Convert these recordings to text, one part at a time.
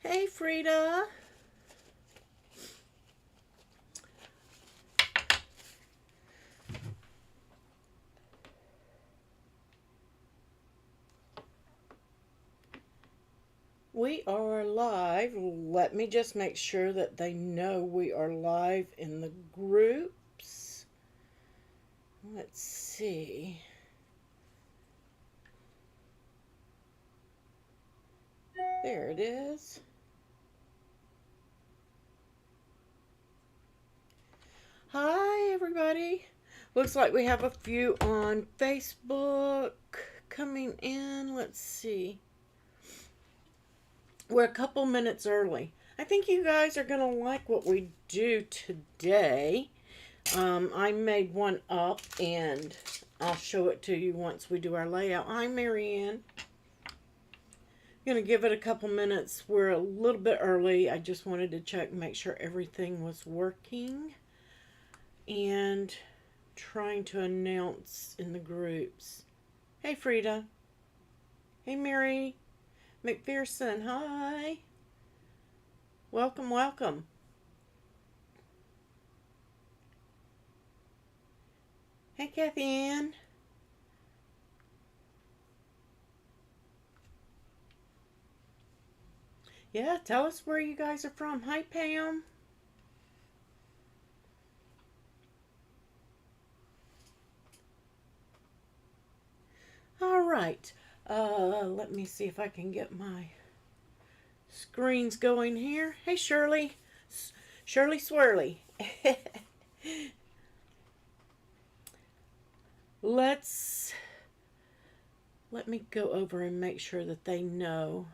Hey, Frida. We are live. Let me just make sure that they know we are live in the groups. Let's see. There it is. Hi, everybody. Looks like we have a few on Facebook coming in. Let's see. We're a couple minutes early. I think you guys are going to like what we do today. I made one up and I'll show it to you once we do our layout. Hi, Marianne. Going to give it a couple minutes. We're a little bit early. I just wanted to check and make sure everything was working. And trying to announce in the groups. Hey, Frida. Hey, Mary McPherson, hi. Welcome, welcome. Hey, Kathy Ann. Yeah, tell us where you guys are from. Hi, Pam. All right. Let me see if I can get my screens going here. Hey, Shirley. Shirley Swirly. Let me go over and make sure that they know.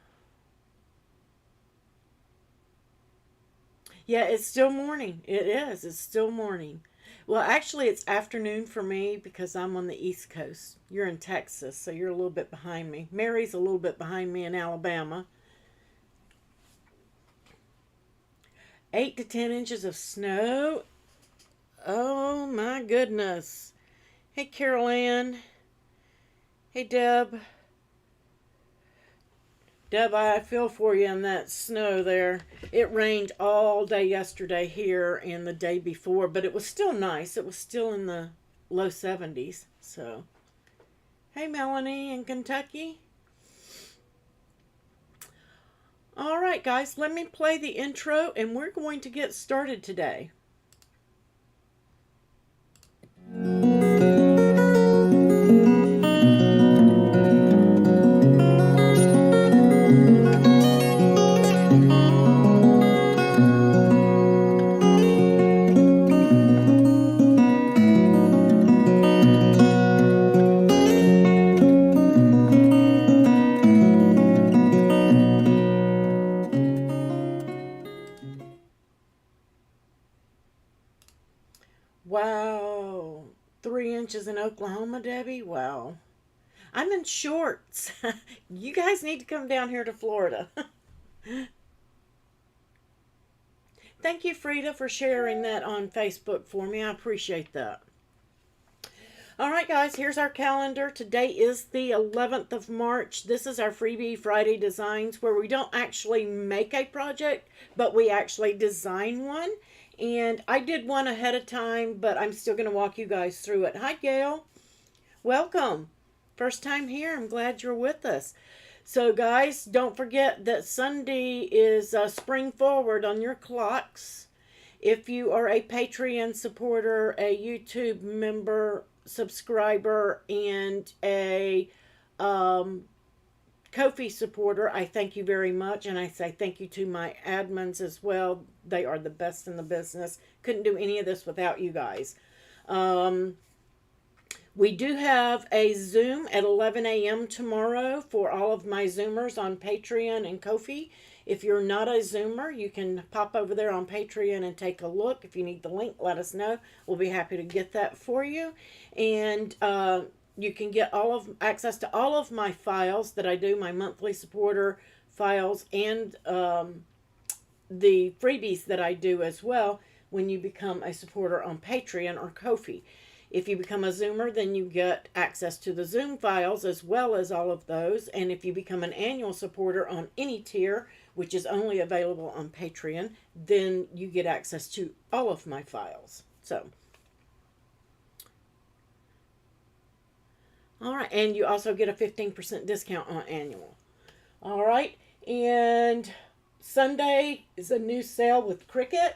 Yeah, it's still morning. It is. It's still morning. Well, actually, it's afternoon for me because I'm on the East Coast. You're in Texas, so you're a little bit behind me. Mary's a little bit behind me in Alabama. 8 to 10 inches of snow. Oh, my goodness. Hey, Carol Ann. Hey, Deb. Deb, I feel for you in that snow there. It rained all day yesterday here and the day before, but it was still nice. It was still in the low 70s. So, hey, Melanie in Kentucky. All right, guys, let me play the intro and we're going to get started today. Wow, 3 inches in Oklahoma, Debbie? Wow. I'm in shorts. You guys need to come down here to Florida. Thank you, Frida, for sharing that on Facebook for me. I appreciate that. All right, guys, here's our calendar. Today is the 11th of March. This is our Freebie Friday Designs where we don't actually make a project, but we actually design one. And I did one ahead of time, but I'm still going to walk you guys through it. Hi, Gail. Welcome. First time here. I'm glad you're with us. So, guys, don't forget that Sunday is spring forward on your clocks. If you are a Patreon supporter, a YouTube member, subscriber, and a Ko-fi supporter, I thank you very much, and I say thank you to my admins as well. They are the best in the business. Couldn't do any of this without you guys. We do have a Zoom at 11 a.m. tomorrow for all of my Zoomers on Patreon and Ko-fi. If you're not a Zoomer, you can pop over there on Patreon and take a look. If you need the link, let us know. We'll be happy to get that for you. And you can get access to all of my files that I do, my monthly supporter files, and the freebies that I do as well when you become a supporter on Patreon or Ko-fi. If you become a Zoomer, then you get access to the Zoom files as well as all of those. And if you become an annual supporter on any tier, which is only available on Patreon, then you get access to all of my files. So, all right, and you also get a 15% discount on annual. All right, and Sunday is a new sale with Cricut,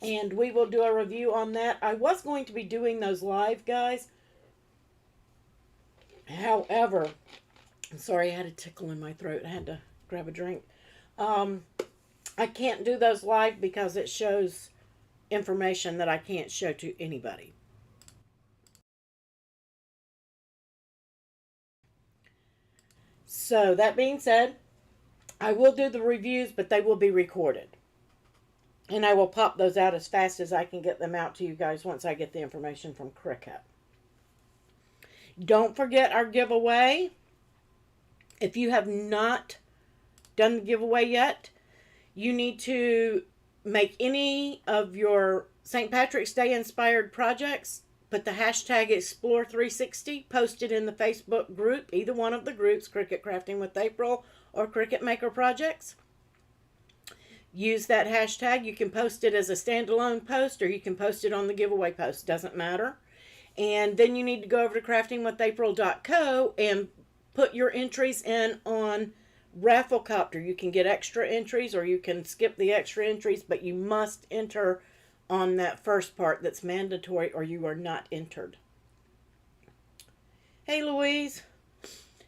and we will do a review on that. I was going to be doing those live, guys. However, I'm sorry, I had a tickle in my throat. I had to grab a drink. I can't do those live because it shows information that I can't show to anybody. So that being said, I will do the reviews, but they will be recorded. And I will pop those out as fast as I can get them out to you guys once I get the information from Cricut. Don't forget our giveaway. If you have not done the giveaway yet, you need to make any of your St. Patrick's Day inspired projects. Put the hashtag Explore360, post it in the Facebook group, either one of the groups, Cricut Crafting with April or Cricutmakerprojects. Use that hashtag. You can post it as a standalone post or you can post it on the giveaway post. Doesn't matter. And then you need to go over to craftingwithapril.co and put your entries in on Rafflecopter. You can get extra entries or you can skip the extra entries, but you must enter on that first part that's mandatory or you are not entered. Hey Louise.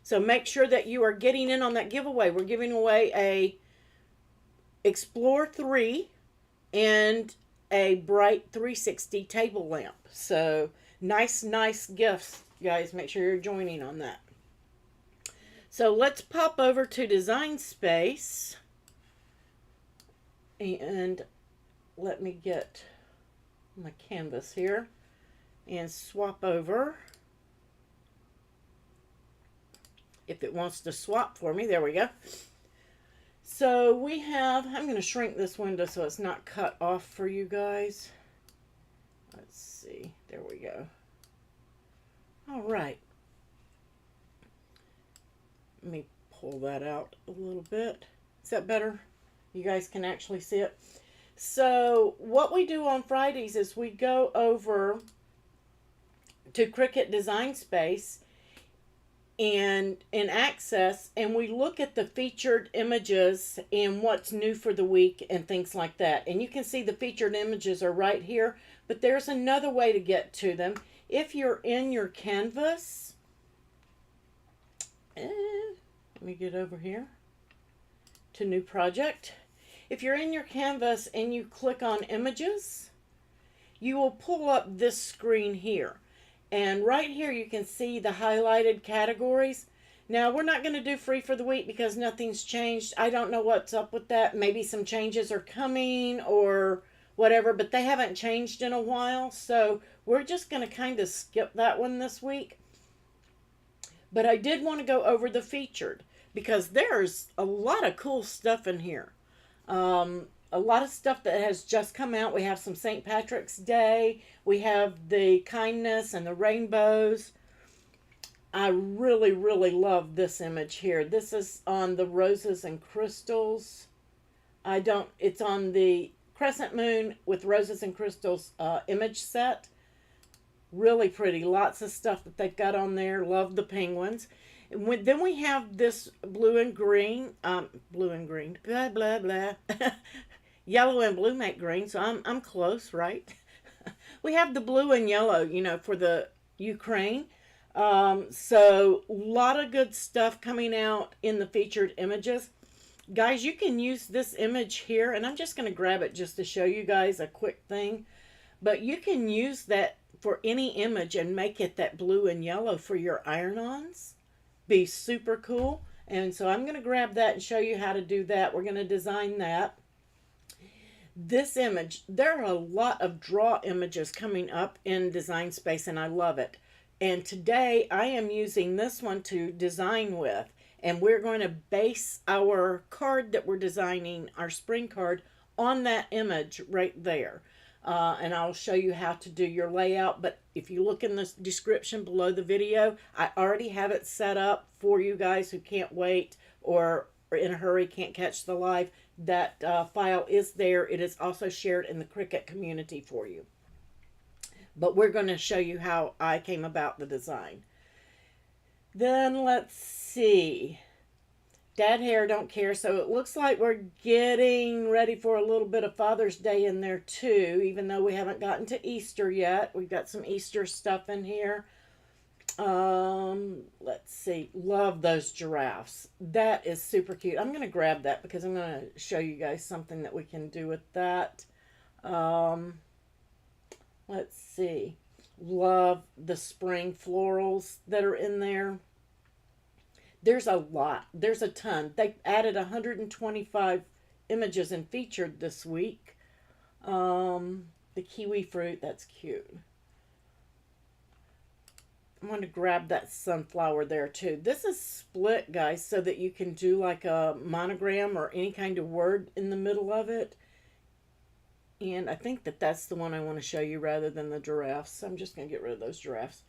So make sure that you are getting in on that giveaway. We're giving away a Explore 3 and a Bright 360 table lamp. So nice gifts, guys. Make sure you're joining on that. So let's pop over to Designspace and let me get my canvas here and swap over. If it wants to swap for me, there we go. So we have, I'm going to shrink this window so it's not cut off for you guys. Let's see, there we go. All right. Let me pull that out a little bit. Is that better? You guys can actually see it. So what we do on Fridays is we go over to Cricut Designspace and in Access, and we look at the featured images and what's new for the week and things like that. And you can see the featured images are right here, but there's another way to get to them. If you're in your canvas, let me get over here to New Project. If you're in your canvas and you click on Images, you will pull up this screen here. And right here you can see the highlighted categories. Now we're not going to do free for the week because nothing's changed. I don't know what's up with that. Maybe some changes are coming or whatever, but they haven't changed in a while. So we're just going to kind of skip that one this week. But I did want to go over the featured because there's a lot of cool stuff in here. A lot of stuff that has just come out. We have some St. Patrick's Day. We have the kindness and the rainbows. I really love this image here. This is on the roses and crystals. It's on the crescent moon with roses and crystals image set. Really pretty. Lots of stuff that they've got on there. Love the penguins. Then we have this blue and green, blah, blah, blah. Yellow and blue make green, so I'm close, right? We have the blue and yellow, you know, for the Ukraine. So a lot of good stuff coming out in the featured images. Guys, you can use this image here, and I'm just going to grab it just to show you guys a quick thing. But you can use that for any image and make it that blue and yellow for your iron-ons. Be super cool. And so I'm going to grab that and show you how to do that. We're going to design that. This image, there are a lot of draw images coming up in Designspace, and I love it. And today I am using this one to design with, and we're going to base our card that we're designing, our spring card, on that image right there. And I'll show you how to do your layout. But if you look in the description below the video, I already have it set up for you guys who can't wait or or in a hurry, can't catch the live, that file is there. It is also shared in the Cricut community for you. But we're going to show you how I came about the design. Then let's see. Dad hair, don't care. So it looks like we're getting ready for a little bit of Father's Day in there too, even though we haven't gotten to Easter yet. We've got some Easter stuff in here. Let's see. Love those giraffes. That is super cute. I'm going to grab that because I'm going to show you guys something that we can do with that. Let's see. Love the spring florals that are in there. There's a lot. There's a ton. They added 125 images and featured this week. The kiwi fruit, that's cute. I'm going to grab that sunflower there too. This is split, guys, so that you can do like a monogram or any kind of word in the middle of it. And I think that that's the one I want to show you rather than the giraffes. So I'm just going to get rid of those giraffes.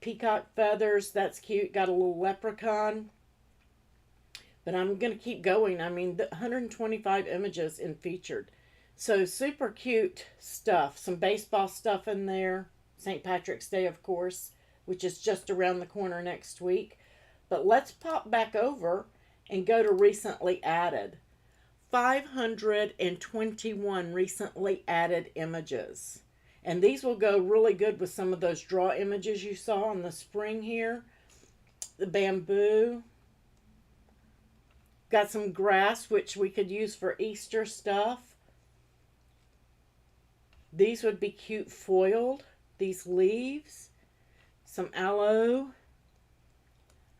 Peacock feathers, that's cute. Got a little leprechaun. But I'm going to keep going. I mean, 125 images in featured. So super cute stuff. Some baseball stuff in there. St. Patrick's Day, of course, which is just around the corner next week. But let's pop back over and go to recently added. 521 recently added images. And these will go really good with some of those draw images you saw in the spring here. The bamboo. Got some grass, which we could use for Easter stuff. These would be cute foiled. These leaves. Some aloe.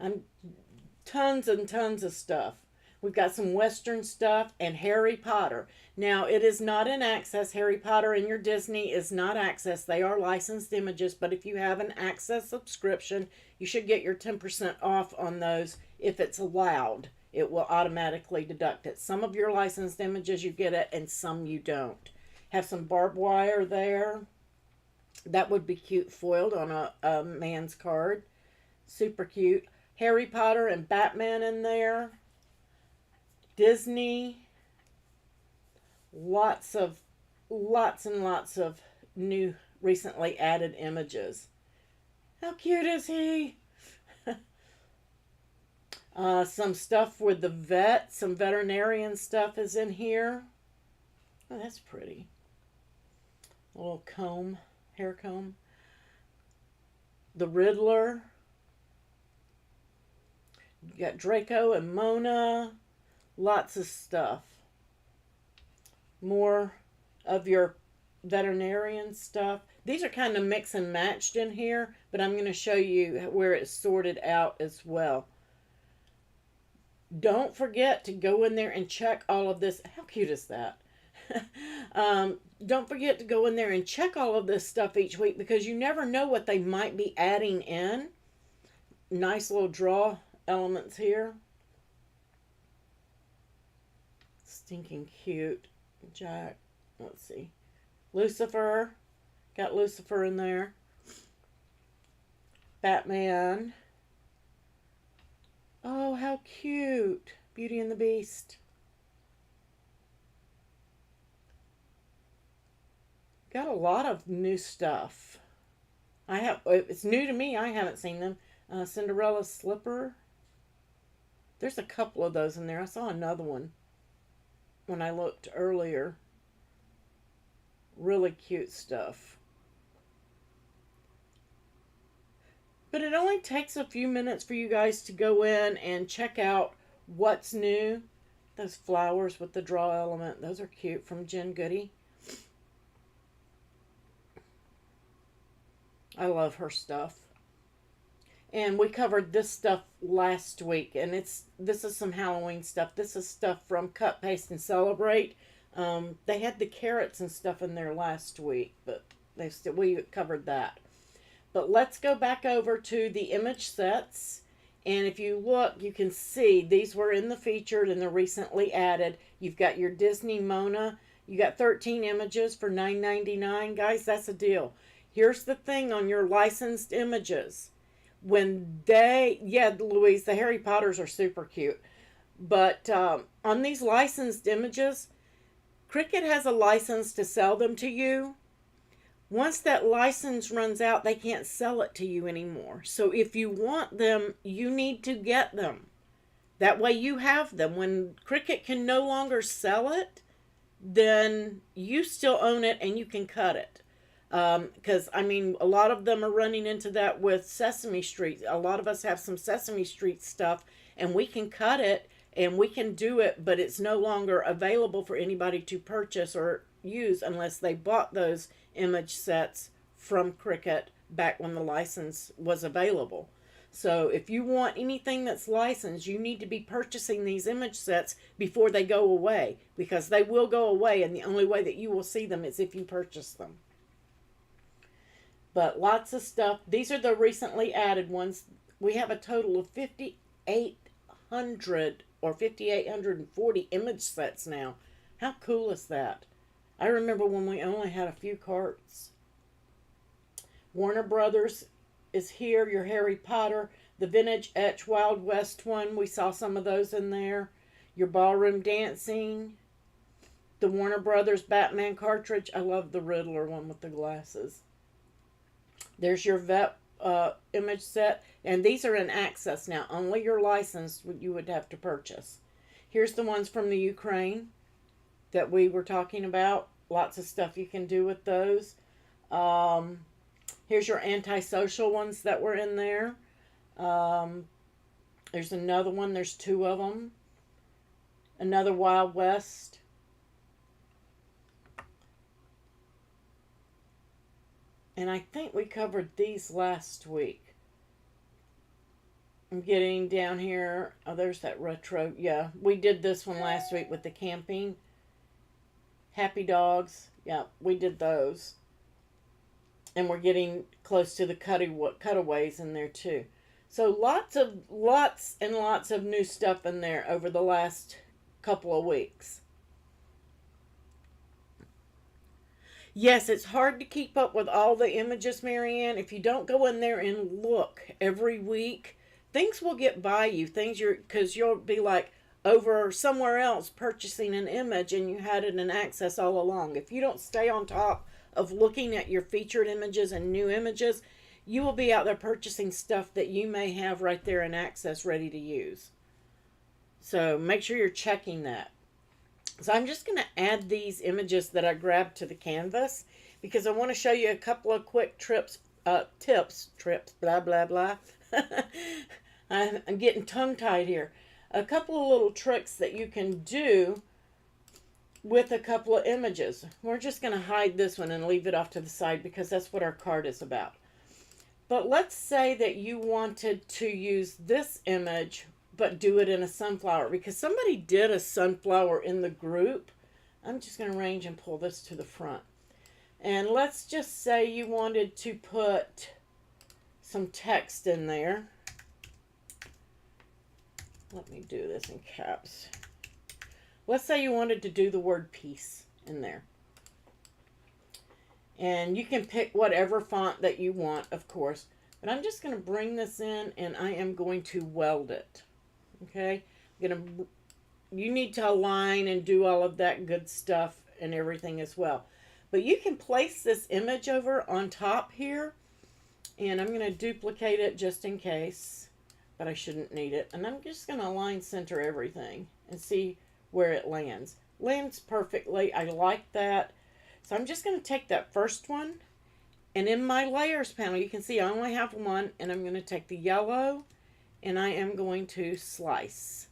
And tons and tons of stuff. We've got some Western stuff and Harry Potter. Now, it is not in Access. Harry Potter and your Disney is not Access. They are licensed images, but if you have an Access subscription, you should get your 10% off on those if it's allowed. It will automatically deduct it. Some of your licensed images you get it, and some you don't. Have some barbed wire there. That would be cute foiled on a man's card. Super cute. Harry Potter and Batman in there. Disney, lots and lots of new recently added images. How cute is he? Some stuff with the vet, some veterinarian stuff is in here. Oh, that's pretty. A little comb, hair comb. The Riddler. You got Draco and Mona. Lots of stuff. More of your veterinarian stuff. These are kind of mix and matched in here, but I'm going to show you where it's sorted out as well. Don't forget to go in there and check all of this. How cute is that? Don't forget to go in there and check all of this stuff each week because you never know what they might be adding in. Nice little draw elements here. Stinking cute. Jack. Let's see. Lucifer. Got Lucifer in there. Batman. Oh, how cute. Beauty and the Beast. Got a lot of new stuff. It's new to me. I haven't seen them. Cinderella's slipper. There's a couple of those in there. I saw another one when I looked earlier. Really cute stuff. But it only takes a few minutes for you guys to go in and check out what's new. Those flowers with the draw element. Those are cute from Jen Goody. I love her stuff. And we covered this stuff last week. And this is some Halloween stuff. This is stuff from Cut, Paste, and Celebrate. They had the carrots and stuff in there last week. But we covered that. But let's go back over to the image sets. And if you look, you can see these were in the featured and they're recently added. You've got your Disney Mona. You got 13 images for $9.99. Guys, that's a deal. Here's the thing on your licensed images. When Louise, the Harry Potters are super cute. But on these licensed images, Cricut has a license to sell them to you. Once that license runs out, they can't sell it to you anymore. So if you want them, you need to get them. That way you have them. When Cricut can no longer sell it, then you still own it and you can cut it. Because, I mean, a lot of them are running into that with Sesame Street. A lot of us have some Sesame Street stuff, and we can cut it and we can do it, but it's no longer available for anybody to purchase or use unless they bought those image sets from Cricut back when the license was available. So if you want anything that's licensed, you need to be purchasing these image sets before they go away, because they will go away, and the only way that you will see them is if you purchase them. But lots of stuff. These are the recently added ones. We have a total of 5,800 or 5,840 image sets now. How cool is that? I remember when we only had a few carts. Warner Brothers is here. Your Harry Potter, the Vintage Etch Wild West one. We saw some of those in there. Your Ballroom Dancing. The Warner Brothers Batman cartridge. I love the Riddler one with the glasses. There's your vet image set. And these are in access now. Only your licensed you would have to purchase. Here's the ones from the Ukraine that we were talking about. Lots of stuff you can do with those. Here's your antisocial ones that were in there. There's another one. There's two of them. Another Wild West. And I think we covered these last week. I'm getting down here. Oh, there's that retro. Yeah, we did this one last week with the camping. Happy Dogs. Yeah, we did those. And we're getting close to the cutaways in there too. So lots and lots of new stuff in there over the last couple of weeks. Yes, it's hard to keep up with all the images, Marianne. If you don't go in there and look every week, things will get by you. Because you'll be like over somewhere else purchasing an image and you had it in access all along. If you don't stay on top of looking at your featured images and new images, you will be out there purchasing stuff that you may have right there in access ready to use. So make sure you're checking that. So I'm just going to add these images that I grabbed to the canvas because I want to show you a couple of quick tips, blah, blah, blah. I'm getting tongue-tied here. A couple of little tricks that you can do with a couple of images. We're just going to hide this one and leave it off to the side because that's what our card is about. But let's say that you wanted to use this image but do it in a sunflower, because somebody did a sunflower in the group. I'm just going to arrange and pull this to the front. And let's just say you wanted to put some text in there. Let me do this in caps. Let's say you wanted to do the word peace in there. And you can pick whatever font that you want, of course. But I'm just going to bring this in and I am going to weld it. Okay, you need to align and do all of that good stuff and everything as well. But you can place this image over on top here, and I'm going to duplicate it just in case, but I shouldn't need it. And I'm just going to align center everything and see where it lands. Lands perfectly. I like that. So I'm just going to take that first one, and in my layers panel, you can see I only have one, and I'm going to take the yellow, and I am going to slice.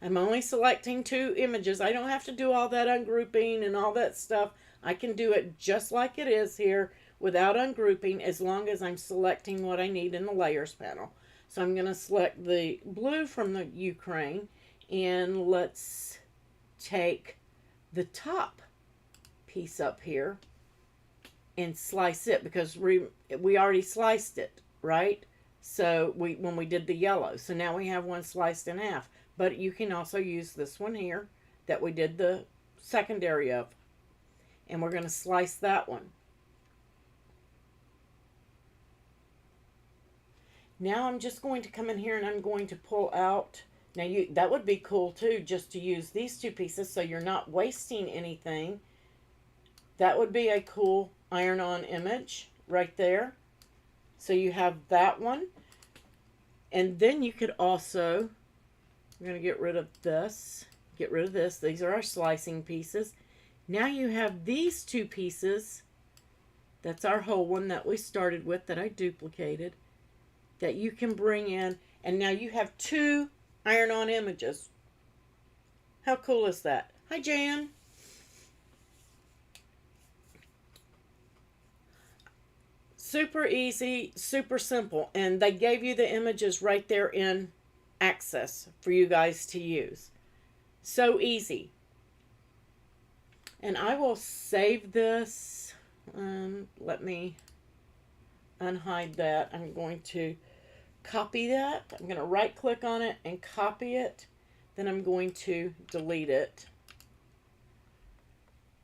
I'm only selecting two images. I don't have to do all that ungrouping and all that stuff. I can do it just like it is here without ungrouping as long as I'm selecting what I need in the layers panel. So I'm going to select the blue from the Ukraine, and let's take the top piece up here and slice it because we already sliced it, right? So when we did the yellow. So now we have one sliced in half. But you can also use this one here that we did the secondary of. And we're going to slice that one. Now I'm just going to come in here and I'm going to pull out Now that would be cool too, just to use these two pieces so you're not wasting anything. That would be a cool iron-on image right there. So you have that one. And then you could also, I'm going to get rid of this. Get rid of this. These are our slicing pieces. Now you have these two pieces. That's our whole one that we started with that I duplicated. That you can bring in. And now you have two iron-on images. How cool is that? Hi, Jan. Super easy, super simple. And they gave you the images right there in Access for you guys to use. So easy. And I will save this. Let me unhide that. I'm going to copy that. I'm going to right click on it and copy it. Then I'm going to delete it.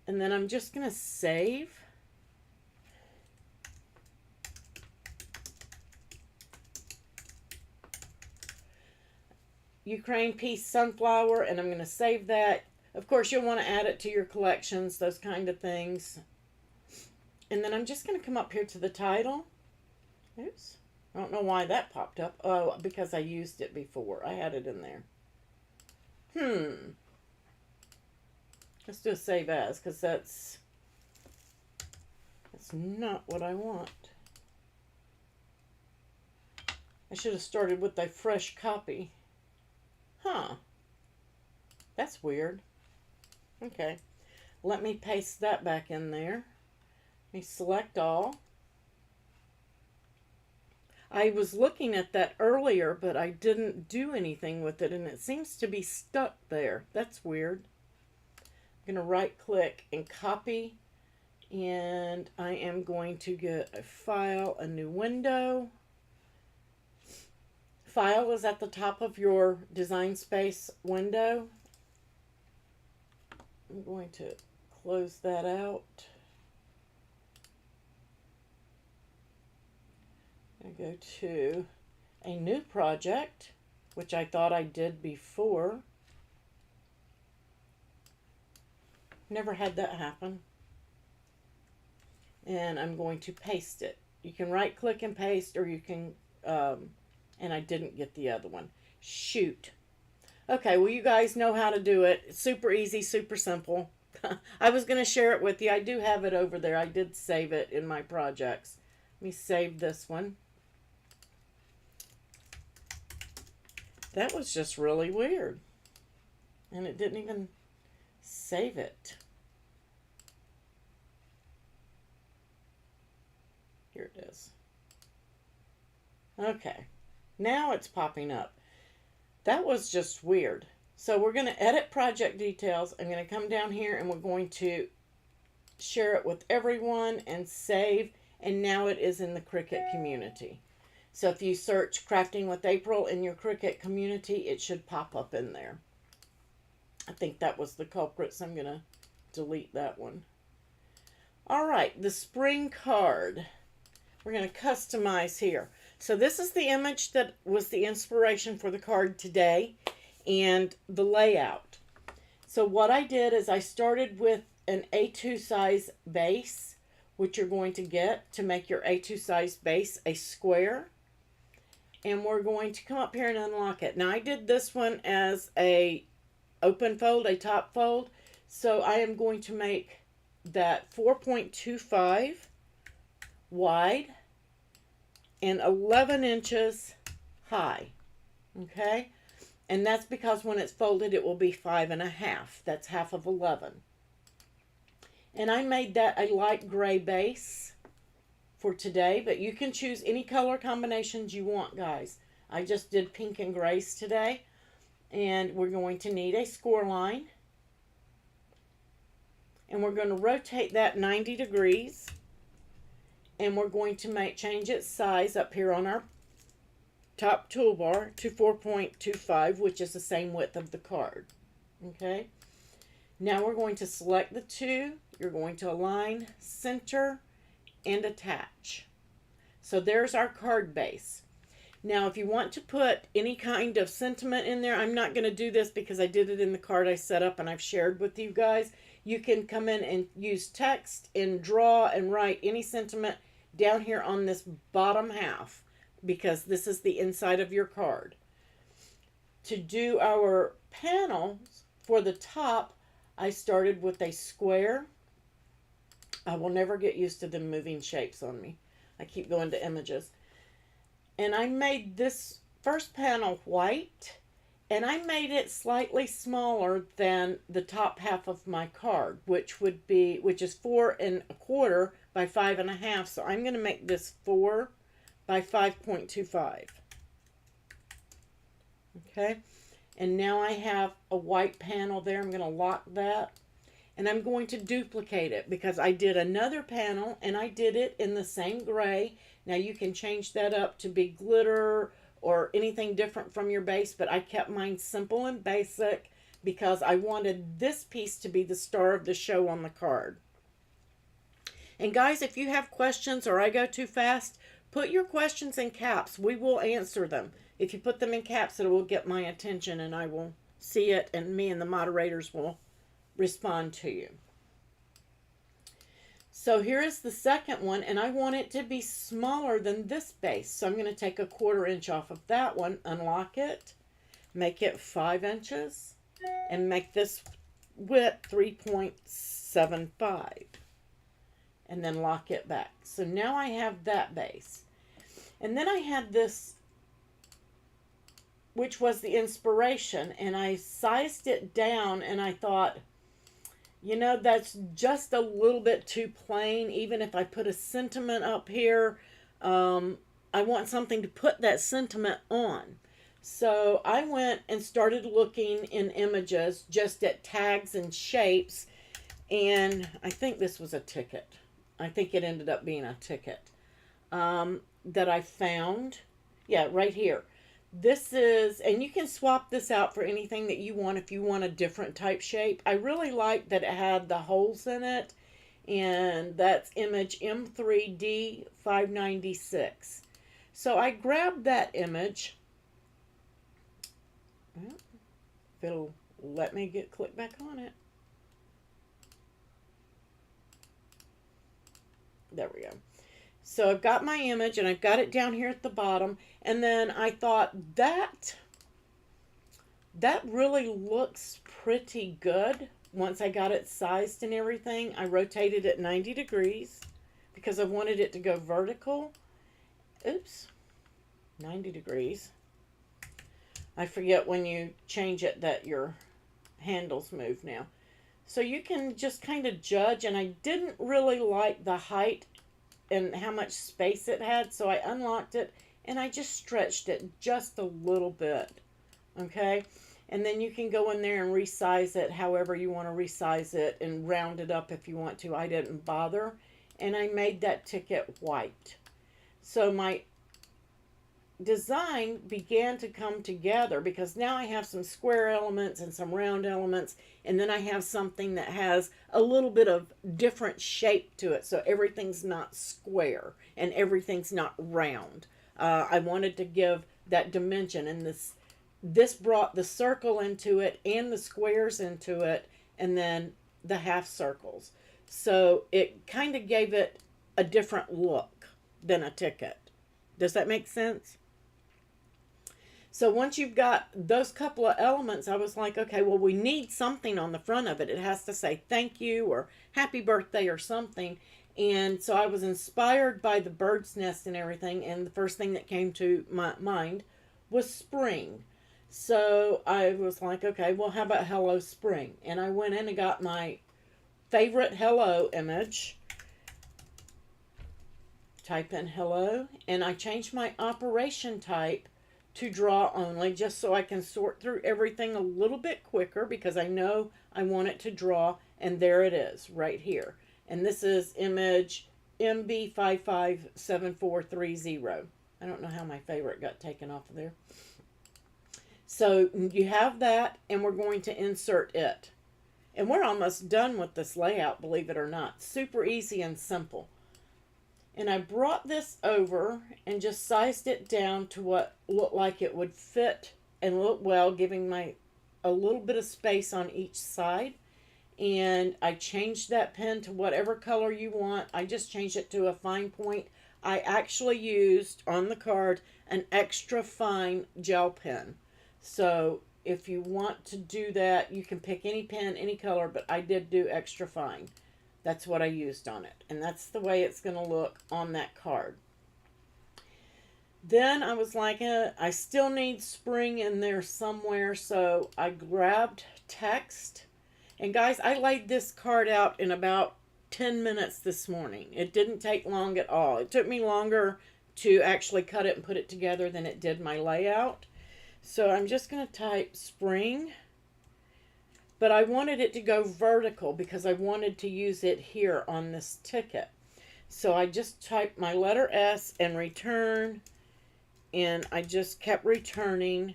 And then I'm just going to save. Ukraine Peace Sunflower, and I'm going to save that. Of course, you'll want to add it to your collections, those kind of things. And then I'm just going to come up here to the title. Oops. I don't know why that popped up. Oh, because I used it before. I had it in there. Let's do a save as, because that's not what I want. I should have started with a fresh copy. Huh. That's weird. Okay. Let me paste that back in there. Let me select all. I was looking at that earlier, but I didn't do anything with it, and it seems to be stuck there. That's weird. I'm going to right click and copy, and I am going to get a file, a new window. File is at the top of your design space window. I'm going to close that out. I go to a new project, which I thought I did before. Never had that happen. And I'm going to paste it. You can right click and paste, or you can, and I didn't get the other one. Shoot. Okay, well, you guys know how to do it. It's super easy, super simple. I was going to share it with you. I do have it over there. I did save it in my projects. Let me save this one. That was just really weird. And it didn't even save it. Here it is. Okay. Now it's popping up. That was just weird. So we're going to edit project details. I'm going to come down here and we're going to share it with everyone and save. And now it is in the Cricut community. So if you search Crafting with April in your Cricut community, it should pop up in there. I think that was the culprit, so I'm going to delete that one. All right, the spring card. We're going to customize here. So this is the image that was the inspiration for the card today and the layout. So what I did is I started with an A2 size base, which you're going to get to make your A2 size base a square. And we're going to come up here and unlock it. Now I did this one as a open fold, a top fold. So I am going to make that 4.25 wide and 11 inches high. Okay? And that's because when it's folded, it will be 5.5. That's half of 11. And I made that a light gray base for today, but you can choose any color combinations you want, guys. I just did pink and grays today. And we're going to need a score line. And we're going to rotate that 90 degrees. And we're going to change its size up here on our top toolbar to 4.25, which is the same width of the card. Okay. Now we're going to select the two. You're going to align, center, and attach. So there's our card base. Now, if you want to put any kind of sentiment in there, I'm not going to do this because I did it in the card I set up and I've shared with you guys. You can come in and use text and draw and write any sentiment down here on this bottom half, because this is the inside of your card. To do our panels for the top, I started with a square. I will never get used to them moving shapes on me. I keep going to images. And I made this first panel white, and I made it slightly smaller than the top half of my card, which is 4 1/4 by 5 1/2. So I'm going to make this 4 by 5.25. Okay, and now I have a white panel there. I'm going to lock that, and I'm going to duplicate it because I did another panel and I did it in the same gray. Now you can change that up to be glitter or anything different from your base, but I kept mine simple and basic because I wanted this piece to be the star of the show on the card. And guys, if you have questions or I go too fast, put your questions in caps. We will answer them. If you put them in caps, it will get my attention and I will see it, and me and the moderators will respond to you. So here is the second one, and I want it to be smaller than this base. So I'm going to take a 1/4 inch off of that one, unlock it, make it 5 inches, and make this width 3.75. And then lock it back. So now I have that base. And then I had this, which was the inspiration, and I sized it down, and I thought, you know, that's just a little bit too plain. Even if I put a sentiment up here, I want something to put that sentiment on. So I went and started looking in images just at tags and shapes, and I think this was a ticket. I think it ended up being a ticket that I found. Yeah, right here. This is, and you can swap this out for anything that you want if you want a different type shape. I really like that it had the holes in it, and that's image M3D596. So I grabbed that image. Well, if it'll let me click back on it. There we go. So I've got my image and I've got it down here at the bottom. And then I thought that really looks pretty good. Once I got it sized and everything, I rotated it 90 degrees because I wanted it to go vertical. Oops, 90 degrees. I forget when you change it that your handles move now. So you can just kind of judge, and I didn't really like the height and how much space it had, so I unlocked it and I just stretched it just a little bit, okay? And then you can go in there and resize it however you want to resize it and round it up if you want to. I didn't bother, and I made that ticket white. So my design began to come together because now I have some square elements and some round elements, and then I have something that has a little bit of different shape to it, so everything's not square and everything's not round. I wanted to give that dimension, and this brought the circle into it and the squares into it, and then the half circles. So it kind of gave it a different look than a ticket. Does that make sense? So once you've got those couple of elements, I was like, okay, well, we need something on the front of it. It has to say thank you or happy birthday or something. And so I was inspired by the bird's nest and everything. And the first thing that came to my mind was spring. So I was like, okay, well, how about Hello Spring? And I went in and got my favorite hello image. Type in hello. And I changed my operation type to draw only, just so I can sort through everything a little bit quicker because I know I want it to draw. And there it is right here. And this is image MB557430. I don't know how my favorite got taken off of there. So you have that, and we're going to insert it. And we're almost done with this layout, believe it or not. Super easy and simple. And I brought this over and just sized it down to what looked like it would fit and look well, giving my a little bit of space on each side. And I changed that pen to whatever color you want. I just changed it to a fine point. I actually used on the card an extra fine gel pen. So if you want to do that, you can pick any pen, any color, but I did do extra fine. That's what I used on it. And that's the way it's going to look on that card. Then I was like, I still need spring in there somewhere. So I grabbed text. And guys, I laid this card out in about 10 minutes this morning. It didn't take long at all. It took me longer to actually cut it and put it together than it did my layout. So I'm just going to type spring. But I wanted it to go vertical because I wanted to use it here on this ticket. So I just typed my letter S and return. And I just kept returning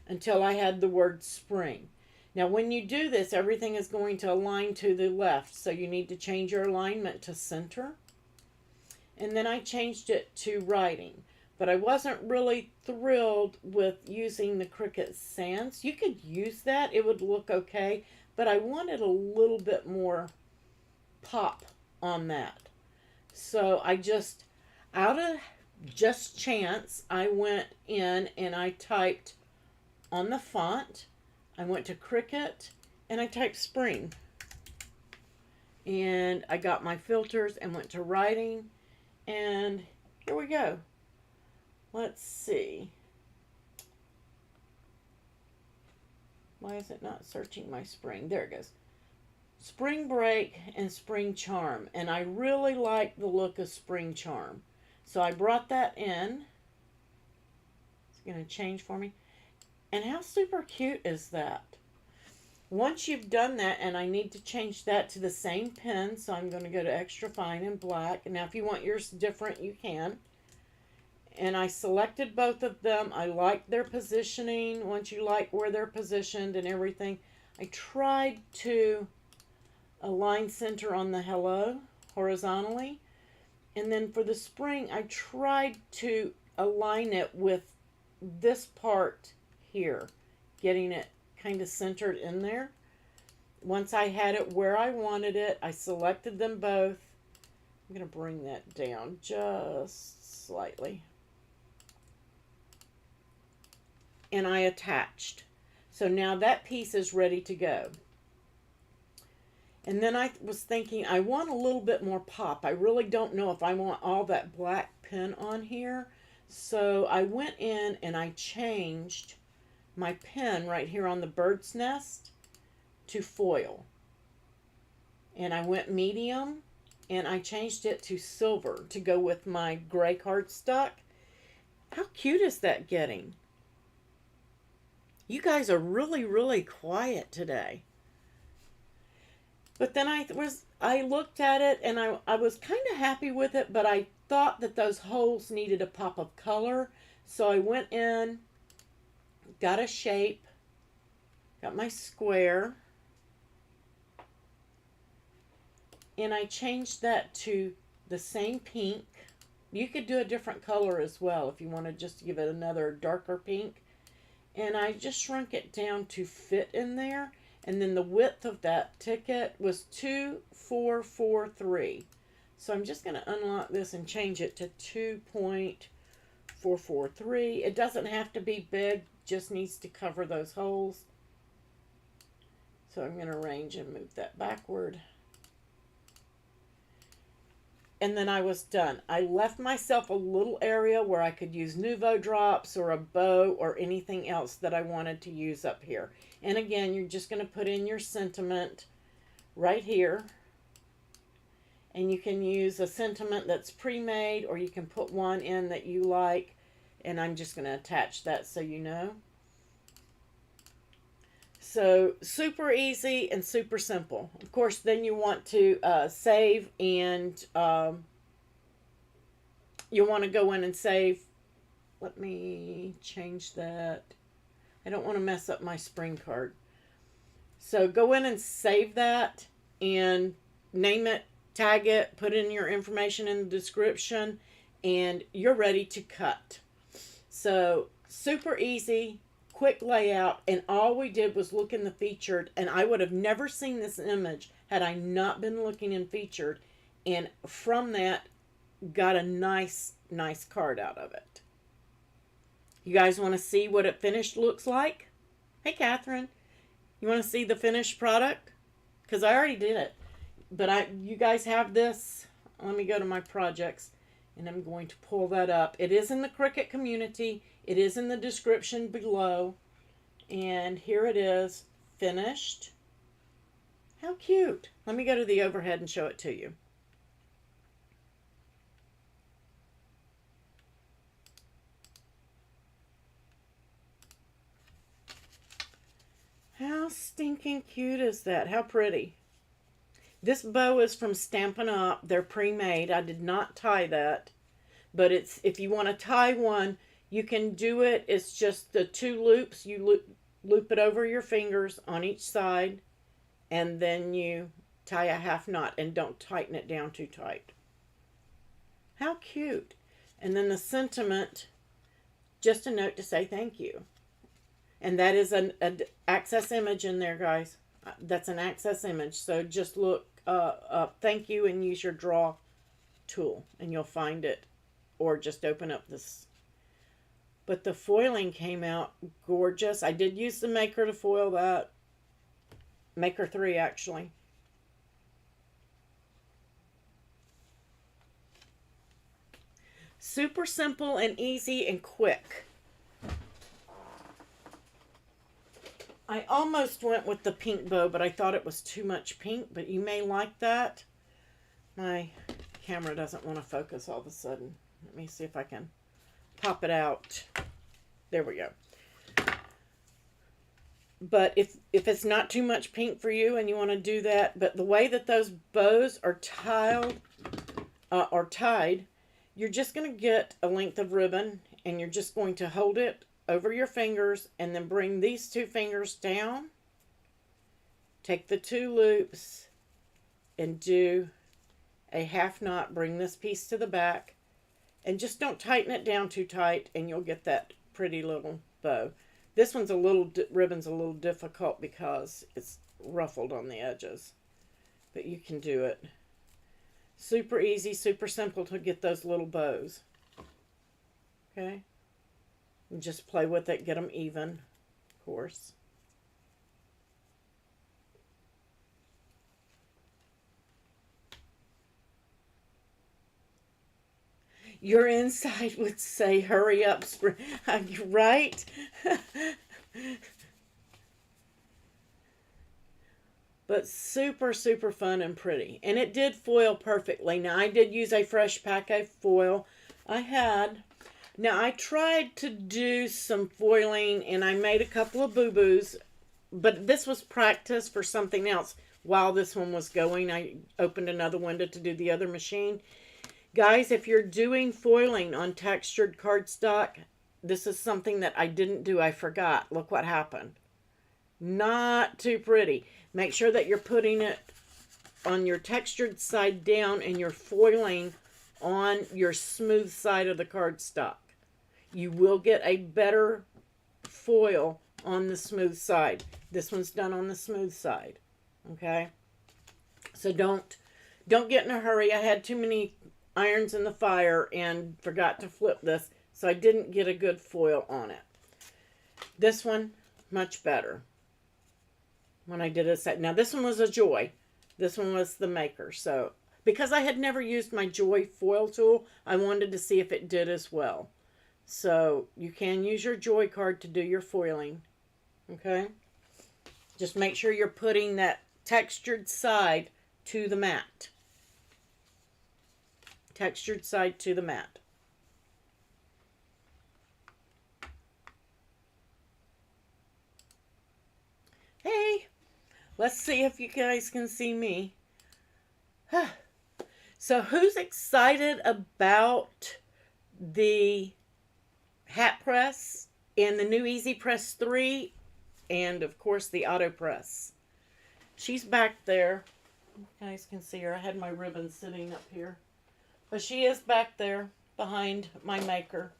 until I had the word spring. Now when you do this, everything is going to align to the left. So you need to change your alignment to center. And then I changed it to writing. But I wasn't really thrilled with using the Cricut Sans. You could use that. It would look okay. But I wanted a little bit more pop on that. So I just, out of just chance, I went in and I typed on the font. I went to Cricut and I typed spring. And I got my filters and went to writing. And here we go. Let's see. Why is it not searching my spring? There it goes. Spring Break and Spring Charm. And I really like the look of Spring Charm. So I brought that in. It's going to change for me. And how super cute is that? Once you've done that, and I need to change that to the same pen, so I'm going to go to extra fine and black. Now if you want yours different, you can. And I selected both of them. I like their positioning. Once you like where they're positioned and everything, I tried to align center on the hello horizontally. And then for the spring, I tried to align it with this part here, getting it kind of centered in there. Once I had it where I wanted it, I selected them both. I'm going to bring that down just slightly. And I attached. So now that piece is ready to go. And then I was thinking, I want a little bit more pop. I really don't know if I want all that black pen on here. So I went in and I changed my pen right here on the bird's nest to foil. And I went medium and I changed it to silver to go with my gray cardstock. How cute is that getting? You guys are really, really quiet today. But then I looked at it and I was kind of happy with it, but I thought that those holes needed a pop of color. So I went in, got a shape, got my square, and I changed that to the same pink. You could do a different color as well if you wanted just to give it another darker pink. And I just shrunk it down to fit in there. And then the width of that ticket was 2.443. So I'm just going to unlock this and change it to 2.443. It doesn't have to be big, just needs to cover those holes. So I'm going to arrange and move that backward. And then I was done. I left myself a little area where I could use Nuvo drops or a bow or anything else that I wanted to use up here. And again, you're just going to put in your sentiment right here. And you can use a sentiment that's pre-made, or you can put one in that you like. And I'm just going to attach that so you know. So super easy and super simple. Of course, then you want to save, and you want to go in and save. Let me change that. I don't want to mess up my spring card. So go in and save that and name it tag it, put in your information in the description, and you're ready to cut. So super easy, quick layout, and all we did was look in the featured, and I would have never seen this image had I not been looking in featured, and from that got a nice card out of it. You guys want to see what it finished looks like? Hey Catherine, you want to see the finished product? Because I already did it, but you guys have this. Let me go to my projects, and I'm going to pull that up. It is in the Cricut community. It is in the description below. And here it is, finished. How cute. Let me go to the overhead and show it to you. How stinking cute is that? How pretty. This bow is from Stampin' Up. They're pre-made. I did not tie that. But it's, if you want to tie one, you can do it. It's just the 2 loops. You loop it over your fingers on each side. And then you tie a half knot. And don't tighten it down too tight. How cute. And then the sentiment, just a note to say thank you. And that is an access image in there, guys. That's an access image. So just look up thank you and use your draw tool and you'll find it. Or just open up this. But the foiling came out gorgeous. I did use the Maker to foil that. Maker 3 actually. Super simple and easy and quick. I almost went with the pink bow, but I thought it was too much pink, but you may like that. My camera doesn't want to focus all of a sudden. Let me see if I can pop it out. There we go. But if it's not too much pink for you and you want to do that, but the way that those bows are tied, you're just going to get a length of ribbon and you're just going to hold it over your fingers and then bring these 2 fingers down. Take the 2 loops and do a half knot. Bring this piece to the back and just don't tighten it down too tight and you'll get that pretty little bow. This one's ribbon's a little difficult because it's ruffled on the edges, but you can do it. Super easy, super simple to get those little bows. Okay. And just play with it, get them even, of course. Your inside would say, hurry up, spring. Right? But super, super fun and pretty. And it did foil perfectly. Now, I did use a fresh packet foil. Now, I tried to do some foiling, and I made a couple of boo-boos, but this was practice for something else. While this one was going, I opened another window to do the other machine. Guys, if you're doing foiling on textured cardstock, this is something that I didn't do. I forgot. Look what happened. Not too pretty. Make sure that you're putting it on your textured side down and you're foiling on your smooth side of the cardstock. You will get a better foil on the smooth side. This one's done on the smooth side. Okay? So don't get in a hurry. I had too many irons in the fire and forgot to flip this, so I didn't get a good foil on it. This one, much better. When I did a set. Now this one was a Joy. This one was the Maker. So because I had never used my Joy foil tool, I wanted to see if it did as well. So you can use your Joy card to do your foiling. Okay? Just make sure you're putting that textured side to the mat. Textured side to the mat. Hey, let's see if you guys can see me. So who's excited about the hat press and the new Easy Press 3 and of course the auto press? She's back there. You guys can see her. I had my ribbon sitting up here. But she is back there behind my maker.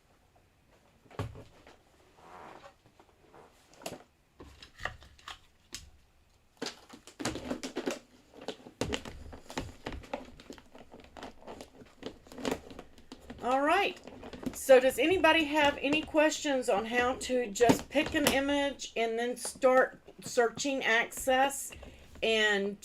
All right. So does anybody have any questions on how to just pick an image and then start searching Access and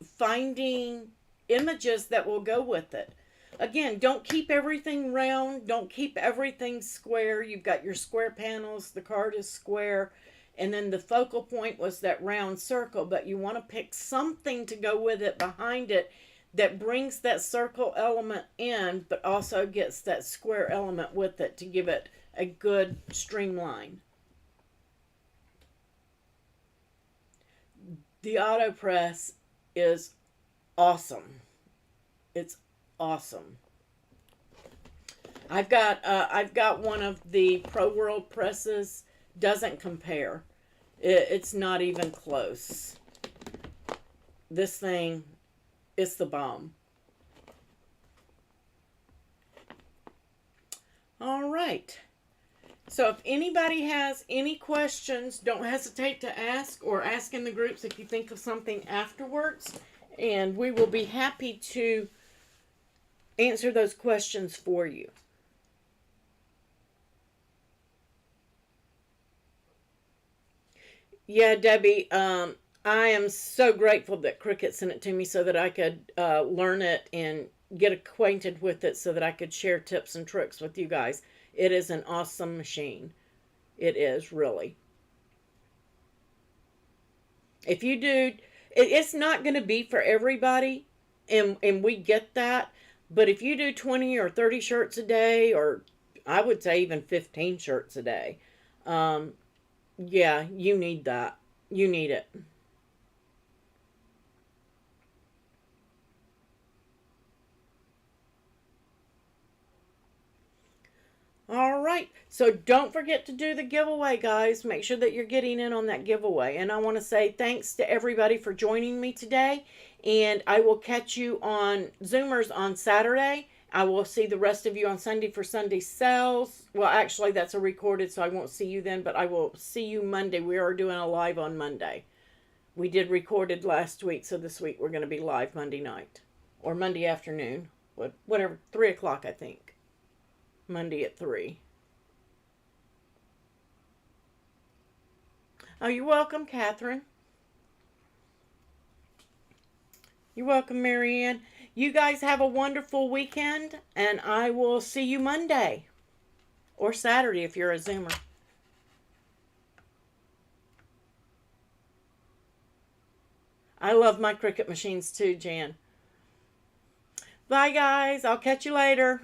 finding images that will go with it? Again, don't keep everything round. Don't keep everything square. You've got your square panels. The card is square. And then the focal point was that round circle. But you want to pick something to go with it behind it that brings that circle element in, but also gets that square element with it to give it a good streamline. The auto press is awesome. It's awesome. I've got one of the Pro World presses. Doesn't compare. It's not even close. This thing, it's the bomb. All right. So if anybody has any questions, don't hesitate to ask, or ask in the groups if you think of something afterwards. And we will be happy to answer those questions for you. Yeah, Debbie, I am so grateful that Cricut sent it to me so that I could learn it and get acquainted with it so that I could share tips and tricks with you guys. It is an awesome machine. It is, really. If you do, it's not going to be for everybody, and we get that. But if you do 20 or 30 shirts a day, or I would say even 15 shirts a day, yeah, you need that. You need it. All right. So don't forget to do the giveaway, guys. Make sure that you're getting in on that giveaway. And I want to say thanks to everybody for joining me today. And I will catch you on Zoomers on Saturday. I will see the rest of you on Sunday for Sunday sales. Well, actually, that's a recorded, so I won't see you then. But I will see you Monday. We are doing a live on Monday. We did recorded last week, so this week we're going to be live Monday night. Or Monday afternoon. Whatever, 3 o'clock, I think. Monday at 3. Oh, you're welcome, Catherine. You're welcome, Marianne. You guys have a wonderful weekend, and I will see you Monday. Or Saturday if you're a Zoomer. I love my Cricut machines too, Jan. Bye, guys. I'll catch you later.